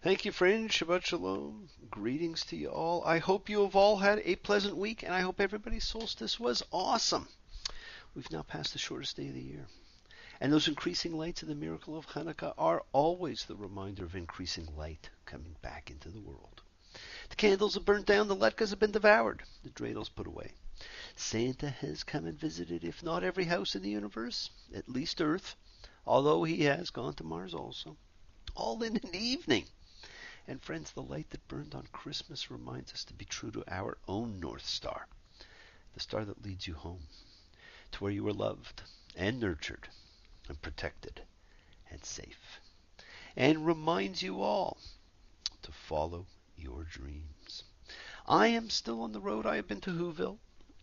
Thank you, friends. Shabbat Shalom. Greetings to you all. I hope you have all had a pleasant week, and I hope everybody's solstice was awesome. We've now passed the shortest day of the year. And those increasing lights of the miracle of Hanukkah are always the reminder of increasing light coming back into the world. The candles have burnt down, the latkes have been devoured, the dreidels put away. Santa has come and visited, if not every house in the universe, at least Earth, although he has gone to Mars also, all in an evening. And friends, the light that burned on Christmas reminds us to be true to our own North Star, the star that leads you home, to where you are loved and nurtured and protected and safe, and reminds you all to follow your dreams. I am still on the road. I have been to Whoville,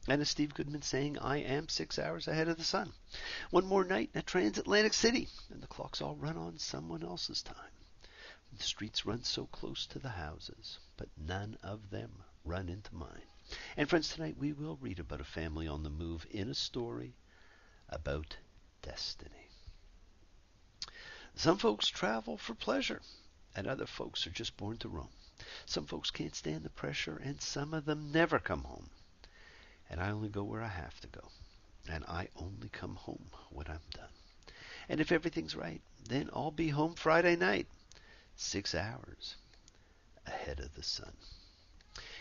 and as Steve Goodman saying, I am 6 hours ahead of the sun. One more night in a transatlantic city, and the clocks all run on someone else's time. The streets run so close to the houses, but none of them run into mine. And friends, tonight we will read about a family on the move in a story about destiny. Some folks travel for pleasure, and other folks are just born to roam. Some folks can't stand the pressure, and some of them never come home. And I only go where I have to go, and I only come home when I'm done. And if everything's right, then I'll be home Friday night, 6 hours ahead of the sun.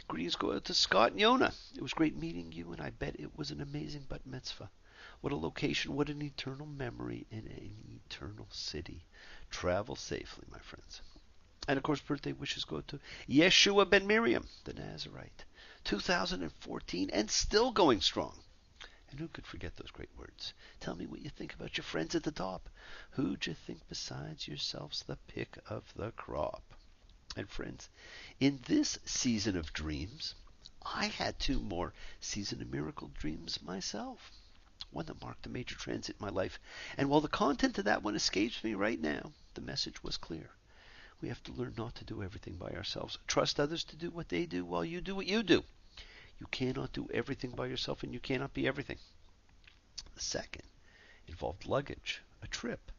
Greetings go out to Scott and Yona. It was great meeting you, and I bet it was an amazing bat mitzvah. What a location, what an eternal memory in an eternal city. Travel safely, my friends. And of course, birthday wishes go to Yeshua ben Miriam, the Nazarite. 2014 and still going strong. And who could forget those great words? Tell me what you think about your friends at the top. Who'd you think besides yourselves the pick of the crop? And friends, in this season of dreams, I had two more season of miracle dreams myself. One that marked a major transit in my life. And while the content of that one escapes me right now, the message was clear. We have to learn not to do everything by ourselves. Trust others to do what they do while you do what you do. You cannot do everything by yourself, and you cannot be everything. The second involved luggage, a trip,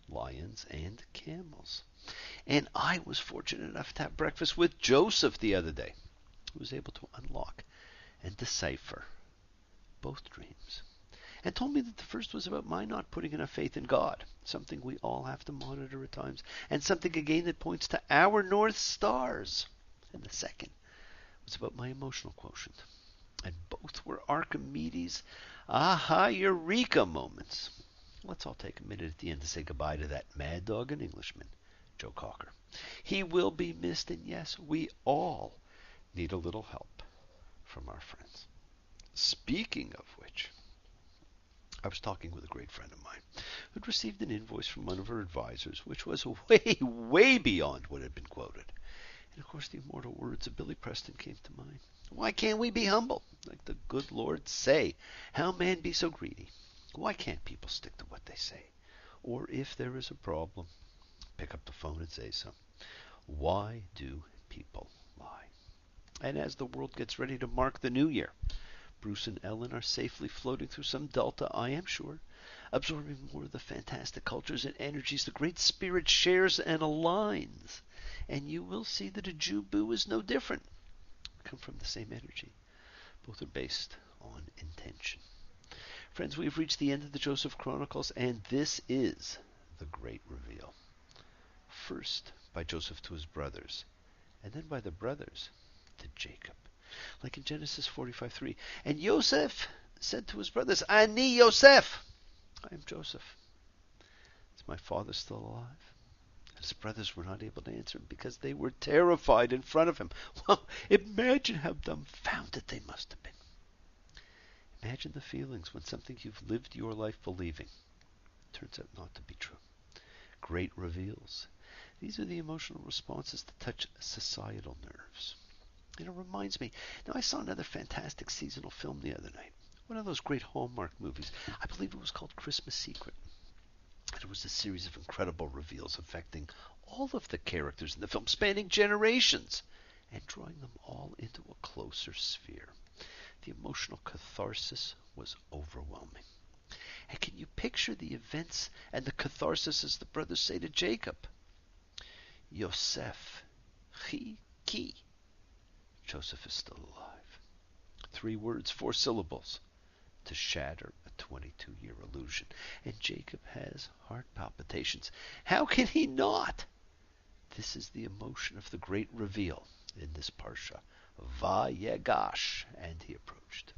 lions and camels. And I was fortunate enough to have breakfast with Joseph the other day, who was able to unlock and decipher both dreams, and told me that the first was about my not putting enough faith in God, something we all have to monitor at times, and something again that points to our North Stars. And the second was about my emotional quotient. And both were Archimedes' aha eureka moments. Let's all take a minute at the end to say goodbye to that mad dog and Englishman, Joe Cocker. He will be missed, and yes, we all need a little help from our friends. Speaking of which, I was talking with a great friend of mine who'd received an invoice from one of her advisors, which was way, way beyond what had been quoted. And of course, the immortal words of Billy Preston came to mind. Why can't we be humble? Like the good Lord say, how man be so greedy? Why can't people stick to what they say? Or if there is a problem, pick up the phone and say so. Why do people lie? And as the world gets ready to mark the new year, Bruce and Ellen are safely floating through some delta, I am sure, absorbing more of the fantastic cultures and energies the Great Spirit shares and aligns. And you will see that a Jew boo is no different. We come from the same energy. Both are based on intention. Friends, we've reached the end of the Joseph Chronicles, and this is the great reveal. First by Joseph to his brothers, and then by the brothers to Jacob. Like in Genesis 45:3. And Joseph said to his brothers, Ani Yosef, I am Joseph. Is my father still alive? And his brothers were not able to answer him because they were terrified in front of him. Well, imagine how dumbfounded they must have been. Imagine the feelings when something you've lived your life believing turns out not to be true. Great reveals. These are the emotional responses that touch societal nerves. And it reminds me, now I saw another fantastic seasonal film the other night. One of those great Hallmark movies. I believe it was called Christmas Secret. And it was a series of incredible reveals affecting all of the characters in the film, spanning generations, and drawing them all into a closer sphere. The emotional catharsis was overwhelming. And can you picture the events and the catharsis as the brothers say to Jacob, Yosef, chi, ki. Joseph is still alive. 3 words, 4 syllables, to shatter a 22-year illusion. And Jacob has heart palpitations. How can he not? This is the emotion of the great reveal in this parsha. Vayegash, and he approached.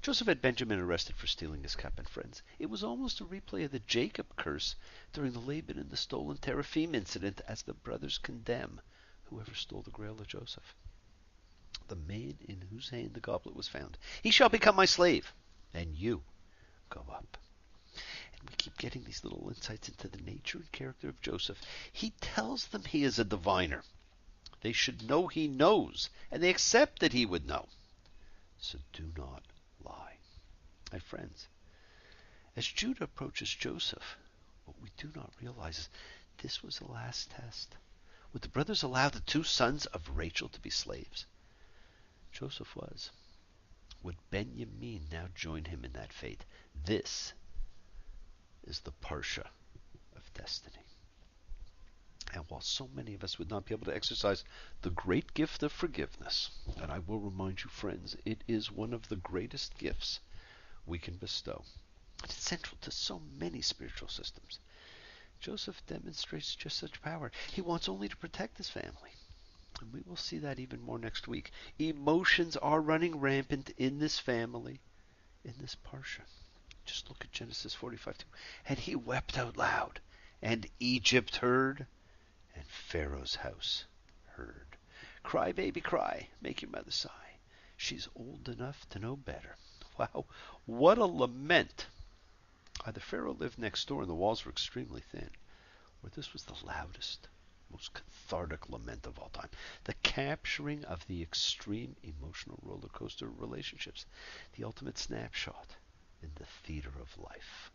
Joseph had Benjamin arrested for stealing his cup, and friends, it was almost a replay of the Jacob curse during the Laban and the stolen teraphim incident, as the brothers condemn whoever stole the grail of Joseph. The man in whose hand the goblet was found, he shall become my slave, and you go up. And we keep getting these little insights into the nature and character of Joseph. He tells them he is a diviner. They should know he knows, and they accept that he would know. So do not lie. My friends, as Judah approaches Joseph, what we do not realize is this was the last test. Would the brothers allow the 2 sons of Rachel to be slaves? Joseph was. Would Benjamin now join him in that fate? This is the parsha of destiny. And while so many of us would not be able to exercise the great gift of forgiveness, and I will remind you, friends, it is one of the greatest gifts we can bestow. It's central to so many spiritual systems. Joseph demonstrates just such power. He wants only to protect his family. And we will see that even more next week. Emotions are running rampant in this family, in this parsha. Just look at Genesis 45:2. And he wept out loud, and Egypt heard, and Pharaoh's house heard. Cry, baby, cry. Make your mother sigh. She's old enough to know better. Wow, what a lament. Either Pharaoh lived next door and the walls were extremely thin, or this was the loudest, most cathartic lament of all time. The capturing of the extreme emotional roller coaster relationships. The ultimate snapshot in the theater of life.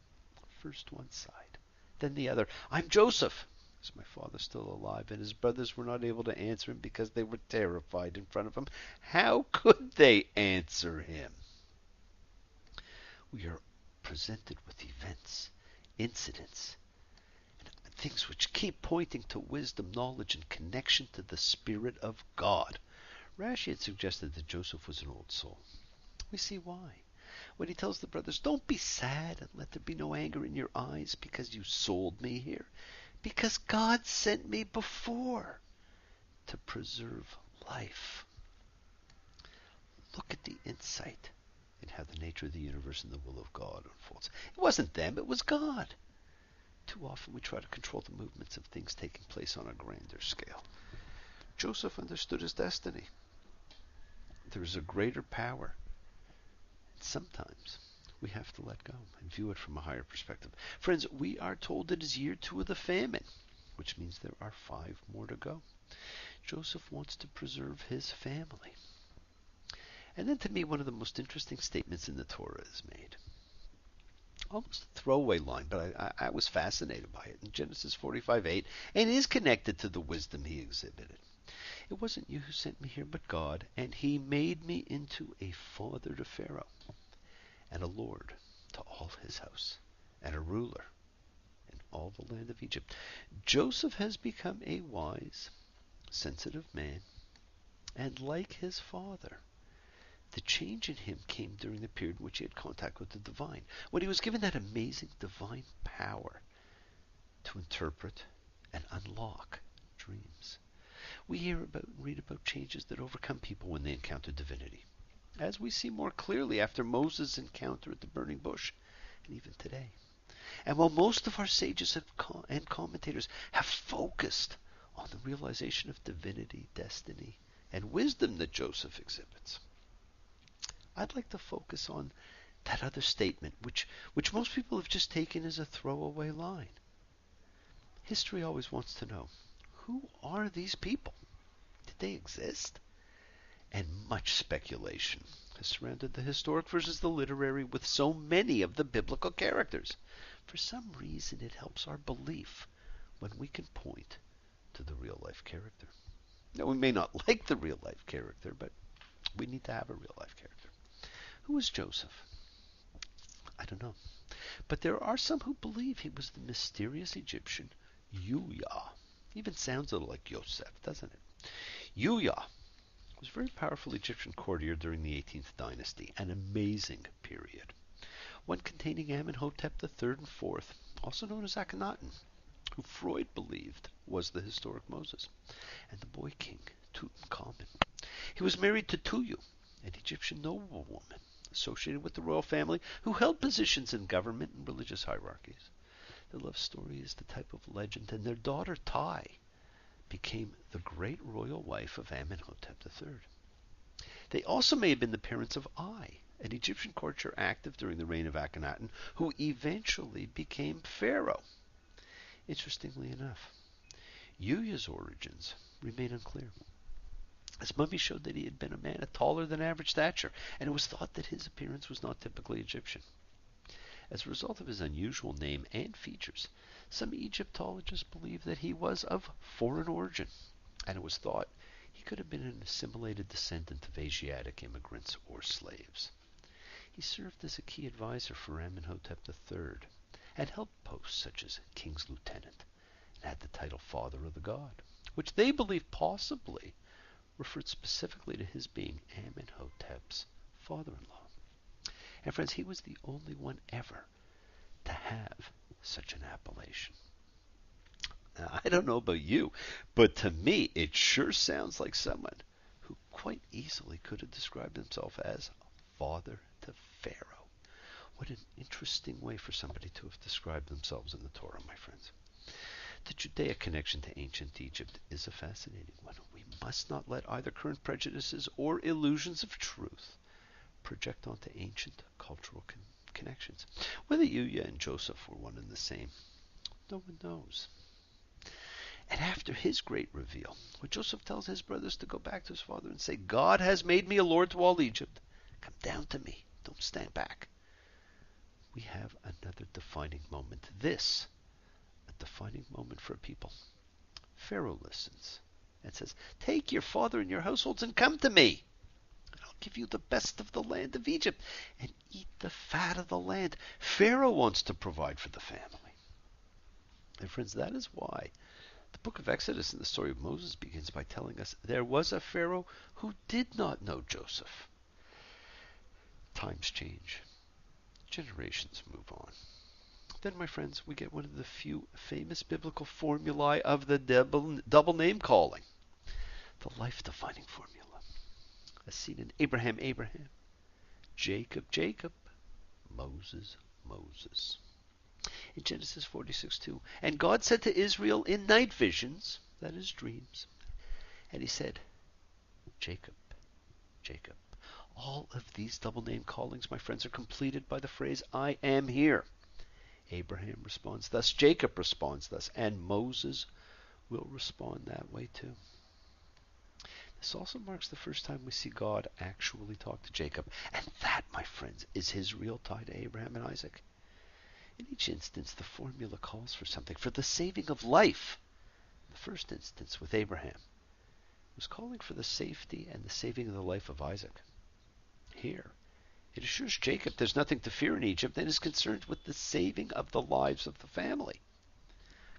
First one side, then the other. I'm Joseph. Is my father still alive? And his brothers were not able to answer him because they were terrified in front of him. How could they answer him? We are presented with events, incidents, and things which keep pointing to wisdom, knowledge, and connection to the Spirit of God. Rashi had suggested that Joseph was an old soul. We see why. When he tells the brothers, don't be sad and let there be no anger in your eyes because you sold me here. Because God sent me before to preserve life. Look at the insight in how the nature of the universe and the will of God unfolds. It wasn't them, it was God. Too often we try to control the movements of things taking place on a grander scale. Joseph understood his destiny. There is a greater power. And sometimes we have to let go and view it from a higher perspective. Friends, we are told it is year 2 of the famine, which means there are 5 more to go. Joseph wants to preserve his family. And then to me, one of the most interesting statements in the Torah is made. Almost a throwaway line, but I was fascinated by it. In Genesis 45:8, and is connected to the wisdom he exhibited. It wasn't you who sent me here, but God, and he made me into a father to Pharaoh, and a lord to all his house, and a ruler in all the land of Egypt. Joseph has become a wise, sensitive man, and like his father, the change in him came during the period in which he had contact with the divine, when he was given that amazing divine power to interpret and unlock dreams. We read about changes that overcome people when they encounter divinity, as we see more clearly after Moses' encounter at the burning bush, and even today. And while most of our sages and commentators have focused on the realization of divinity, destiny, and wisdom that Joseph exhibits, I'd like to focus on that other statement, which most people have just taken as a throwaway line. History always wants to know, who are these people? Did they exist? And much speculation has surrounded the historic versus the literary with so many of the biblical characters. For some reason, it helps our belief when we can point to the real-life character. Now, we may not like the real-life character, but we need to have a real-life character. Who was Joseph? I don't know. But there are some who believe he was the mysterious Egyptian Yuya. Even sounds a little like Yosef, doesn't it? Yuya was a very powerful Egyptian courtier during the 18th dynasty, an amazing period, one containing Amenhotep III and IV, also known as Akhenaten, who Freud believed was the historic Moses, and the boy king, Tutankhamun. He was married to Tuyu, an Egyptian noblewoman associated with the royal family who held positions in government and religious hierarchies. Their love story is the type of legend, and their daughter Tai became the great royal wife of Amenhotep III. They also may have been the parents of Ai, an Egyptian courtier active during the reign of Akhenaten, who eventually became pharaoh. Interestingly enough, Yuya's origins remain unclear. His mummy showed that he had been a man of taller than average stature, and it was thought that his appearance was not typically Egyptian. As a result of his unusual name and features, some Egyptologists believe that he was of foreign origin, and it was thought he could have been an assimilated descendant of Asiatic immigrants or slaves. He served as a key advisor for Amenhotep III and held posts such as King's Lieutenant and had the title Father of the God, which they believe possibly referred specifically to his being Amenhotep's father-in-law. And friends, he was the only one ever to have such an appellation. Now, I don't know about you, but to me, it sure sounds like someone who quite easily could have described himself as father to Pharaoh. What an interesting way for somebody to have described themselves in the Torah, my friends. The Judaic connection to ancient Egypt is a fascinating one. We must not let either current prejudices or illusions of truth project onto ancient cultural connections. Whether Yuya and Joseph were one and the same, no one knows. And after his great reveal, when Joseph tells his brothers to go back to his father and say, God has made me a lord to all Egypt. Come down to me. Don't stand back. We have another defining moment. This, a defining moment for a people. Pharaoh listens and says, take your father and your households and come to me. I'll give you the best of the land of Egypt and eat the fat of the land. Pharaoh wants to provide for the family. And friends, that is why the book of Exodus and the story of Moses begins by telling us there was a Pharaoh who did not know Joseph. Times change. Generations move on. Then, my friends, we get one of the few famous biblical formulae of the double name calling, the life-defining formula, as seen in Abraham, Abraham, Jacob, Jacob, Moses, Moses. In Genesis 46:2, and God said to Israel in night visions, that is dreams, and he said, Jacob, Jacob. All of these double name callings, my friends, are completed by the phrase, I am here. Abraham responds thus, Jacob responds thus, and Moses will respond that way too. This also marks the first time we see God actually talk to Jacob, and that, my friends, is his real tie to Abraham and Isaac. In each instance, the formula calls for something, for the saving of life. In the first instance, with Abraham, it was calling for the safety and the saving of the life of Isaac. Here, it assures Jacob there's nothing to fear in Egypt and is concerned with the saving of the lives of the family.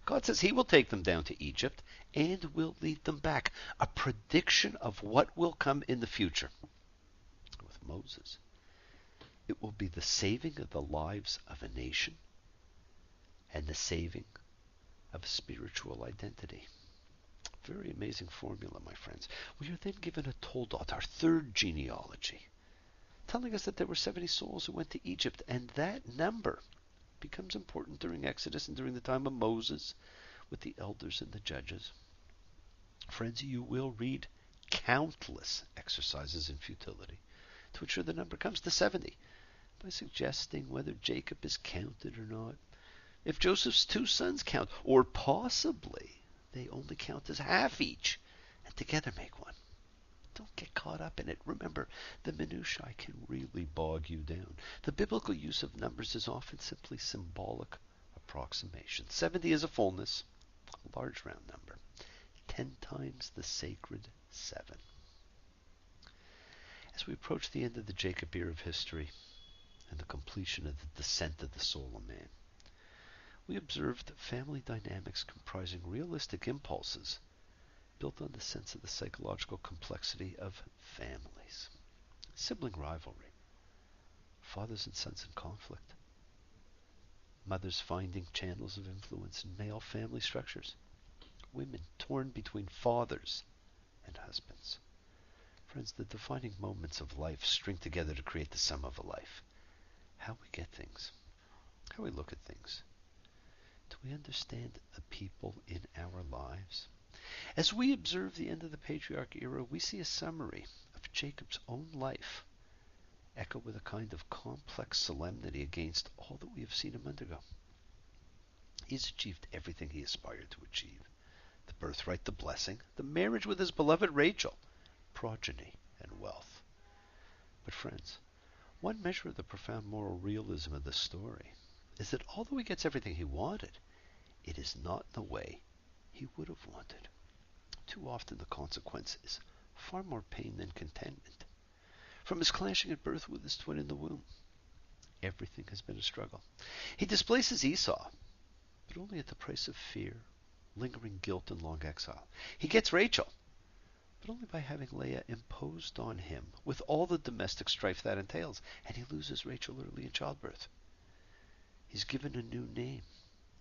God says he will take them down to Egypt and will lead them back, a prediction of what will come in the future. With Moses, it will be the saving of the lives of a nation and the saving of a spiritual identity. Very amazing formula, my friends. We are then given a Toldot, our third genealogy, telling us that there were 70 souls who went to Egypt, and that number becomes important during Exodus and during the time of Moses with the elders and the judges. Friends, you will read countless exercises in futility to ensure the number comes to 70 by suggesting whether Jacob is counted or not, if Joseph's two sons count, or possibly they only count as half each and together make one. Don't get caught up in it. Remember, the minutiae can really bog you down. The biblical use of numbers is often simply symbolic approximation. 70 is a fullness, a large round number. 10 times the sacred 7. As we approach the end of the Jacob era of history and the completion of the descent of the soul of man, We observed family dynamics comprising realistic impulses built on the sense of the psychological complexity of families. Sibling rivalry, fathers and sons in conflict, mothers finding channels of influence in male family structures, women torn between fathers and husbands. Friends, the defining moments of life string together to create the sum of a life. How we get things, how we look at things. Do we understand the people in our lives? As we observe the end of the patriarch era, we see a summary of Jacob's own life echo with a kind of complex solemnity against all that we have seen him undergo. He's achieved everything he aspired to achieve. The birthright, the blessing, the marriage with his beloved Rachel, progeny, and wealth. But friends, one measure of the profound moral realism of the story is that although he gets everything he wanted, it is not the way he would have wanted. Too often the consequence is far more pain than contentment. From his clashing at birth with his twin in the womb, everything has been a struggle. He displaces Esau, but only at the price of fear, lingering guilt, and long exile. He gets Rachel, but only by having Leah imposed on him with all the domestic strife that entails, and he loses Rachel early in childbirth. He's given a new name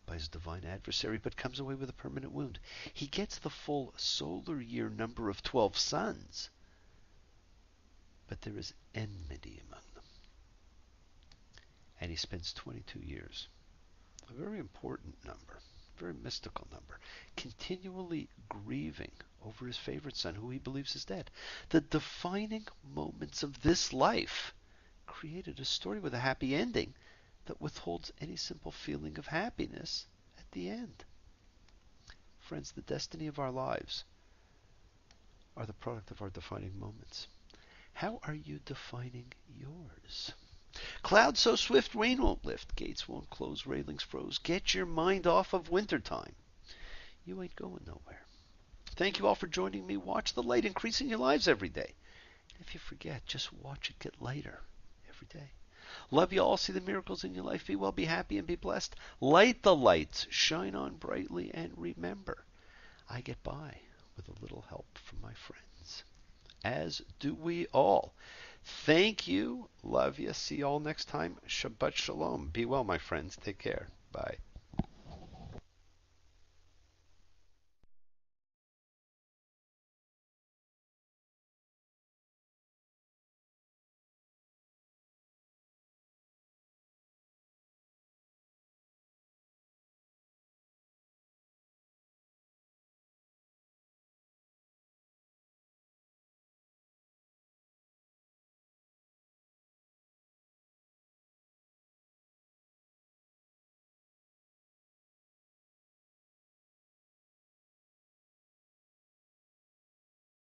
by his divine adversary, but comes away with a permanent wound. He gets the full solar year number of 12 sons, but there is enmity among them. And he spends 22 years, a very important number, a very mystical number, continually grieving over his favorite son, who he believes is dead. The defining moments of this life created a story with a happy ending that withholds any simple feeling of happiness at the end. Friends, the destiny of our lives are the product of our defining moments. How are you defining yours? Clouds so swift, rain won't lift. Gates won't close, railings froze. Get your mind off of wintertime. You ain't going nowhere. Thank you all for joining me. Watch the light increase in your lives every day. If you forget, just watch it get lighter every day. Love you all. See the miracles in your life. Be well, be happy, and be blessed. Light the lights. Shine on brightly. And remember, I get by with a little help from my friends, as do we all. Thank you. Love you. See you all next time. Shabbat shalom. Be well, my friends. Take care. Bye.